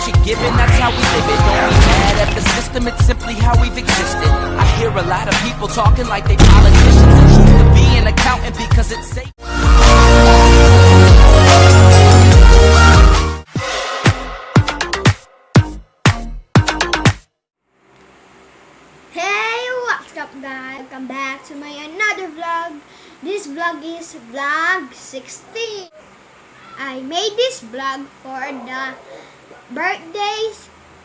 what you're given, that's how we live it. Don't be mad at the system, it's simply how we've existed. I hear a lot of people talking like they politicians and choose to be an accountant because it's safe. Hey, what's up guys? Welcome back to my another vlog. This vlog is vlog 16. I made this vlog for the birthday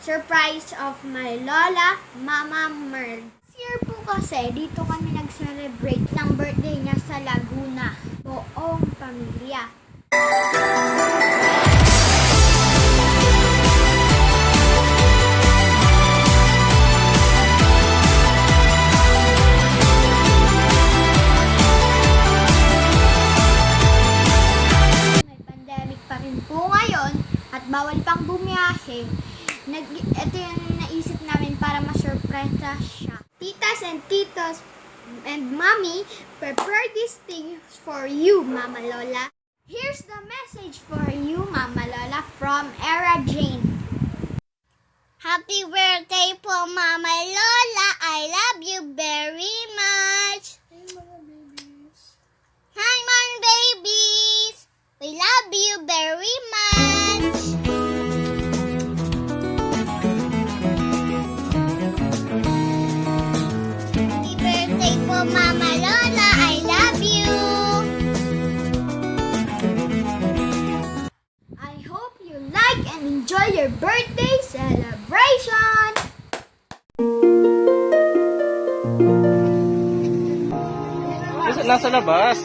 surprise of my lola, Mama Merg. This year po kasi dito kami nag-celebrate ng birthday niya sa Laguna. Buong pamilya. Po ngayon at bawal pang bumiyahe, ito yung naisip namin para ma-surpresa siya. Titas and titos and mommy, prepare these things for you, Mama Lola. Here's the message for you, Mama Lola, from Era Jane. Happy birthday po, Mama Lola. I love you very much. Hi, mga babies. We love you very much. Happy birthday po, Mama Lola. I love you. I hope you like and enjoy your birthday celebration. Nasa labas.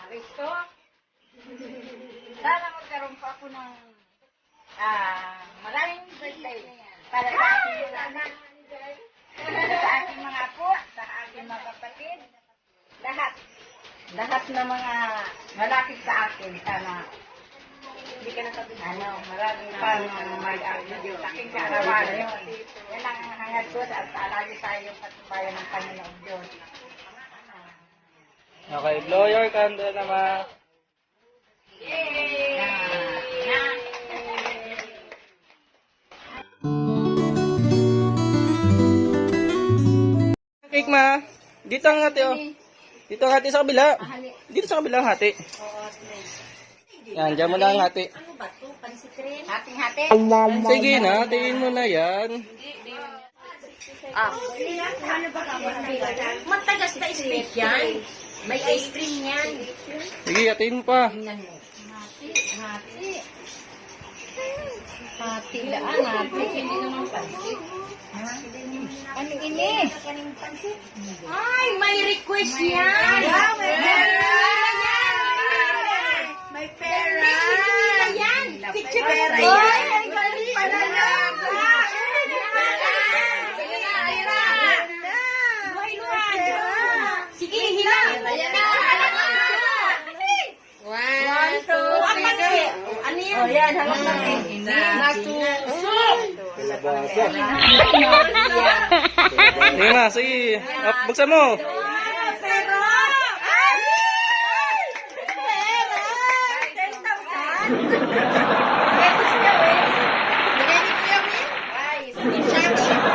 Risto, sana magkaroon pa ako ng maraming birthday para sa aking mga apo, sa aking mga kapatid, lahat na mga malapit sa akin, sana hindi ka maraming pang aking kaarawan yun. Yan ang hangad ko at lagi tayo patubayan ng Panginoon Diyos. Okay, blow your candle naman. Cake ma. Dito ang hati oh. Dito ang hati sa kabila. Dito sa kabila ang hati. Yan, dyan mo na ang hati. Ano ba ito? Pansitrin? Hating-hati? Sige na, hatiin mo na yan. Matagas na steak yan. May ice cream yan. Sige, hatiin mo pa. Hati daan, hati. Hindi naman pansit. Ano ini? Ay, may request yan. May pera. May pera. Hindi yan. Picture pera yan. Ay, galing pala lang. Sige, hila. Ayan na. 1, 2, 3. Ano yan? O yan, halang natin. Natusok. Sige na, sige. Buksan mo. Pero! Ay! Pera! 10,000? Ito siya, eh. Bigay ni Kuya Will? Ay, Shopee.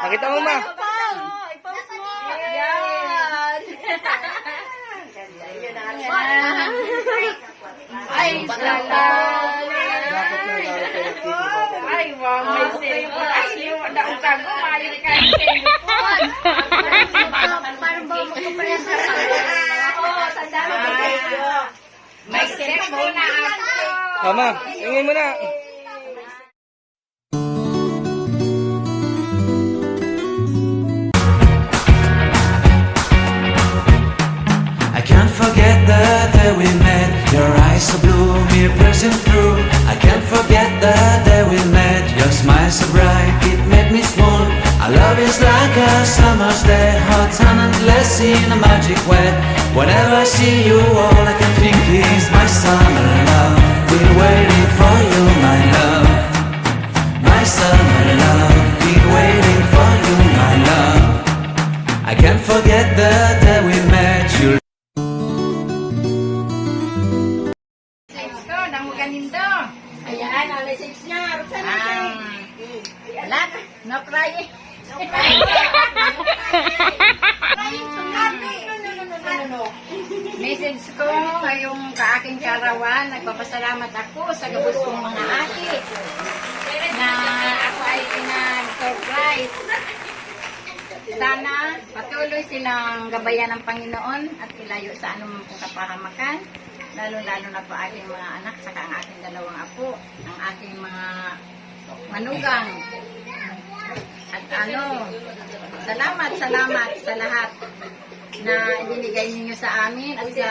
Pakita mo, ma. I-post mo. Yan. Ay, salamat. Ay, wow, may cellphone. Ay, liwan na utang ko. Maayos ka yung cellphone. Parang ba magkapares na Oo, sandalo may cellphone. May cellphone na ako. Mama, ingin mo na. I can't forget the day we met. Your eyes so blue, me piercing through. I can't forget the day we met. Your smile so bright, it made me swoon. Our love is like a summer's day, hot and endless in a magic way. Whenever I see you, all I can think is my summer love. Been waiting for you, my love. My summer love. Been waiting for you, my love. I can't forget the day we met. You. Message ko, nang ganindo. Ayan, ang message niya. Wala, no crying. No crying. Message ko ngayong kaaking karawan, nagpapasalamat ako sa gabos kong mga ate na ako ay pinag-surprise. Sana patuloy silang gabayan ng Panginoon at ilayo sa anumang kapahamakan, lalo-lalo na po aking mga anak, saka ang aking dalawang apo, ang aking mga manugang. At salamat sa lahat na ibinigay ninyo sa amin at sa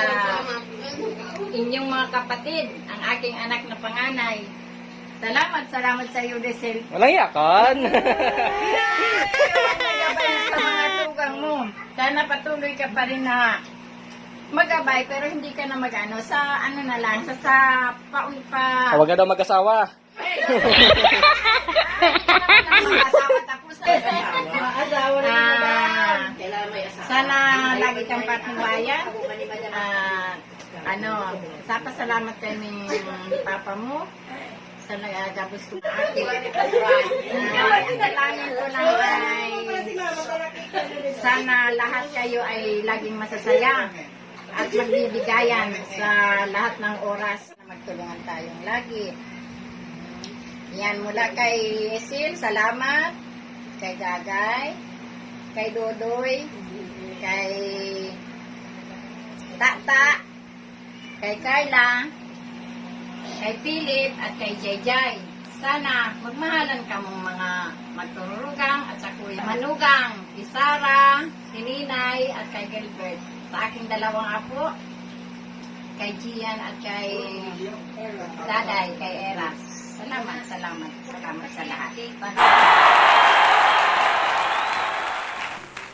inyong mga kapatid, ang aking anak na panganay. Salamat sa iyo, Desel. Walang yakan. Nagabay sa mga tugang mo. Sana patuloy ka pa rin na magabay, pero hindi ka na mag-ano, sa ano na lang, sa Huwag ka daw mag-asawa. Sana lagi kang patiwayan. Salamat kay ni Papa mo sa nagagabos ko na ate. Dalangin ko lang ay sana lahat kayo ay laging masasaya at magbibigayan sa lahat ng oras na magtulungan tayong lagi. Yan, mula kay Sil, salamat. Kay Gagay, kay Dodoy, kay Tata, kay Carla, kay Philip, at kay Jayjay. Sana magmahalan ka mong mga magtururugang at sa kuya Manugang, kay Sarah, kay Ninay, at kay Gilbert. Sa aking dalawang apo, kay Gian at kay Daday, kay Eras. Salamat sa lahat.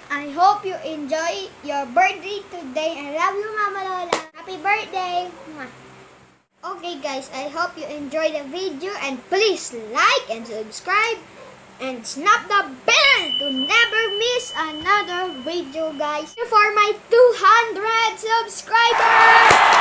I hope you enjoy your birthday today. I love you, Mama Lola. Happy birthday! Mwah. Okay guys, I hope you enjoy the video and please like and subscribe and snap the bell to never miss another video, guys. For my 200 subscribers!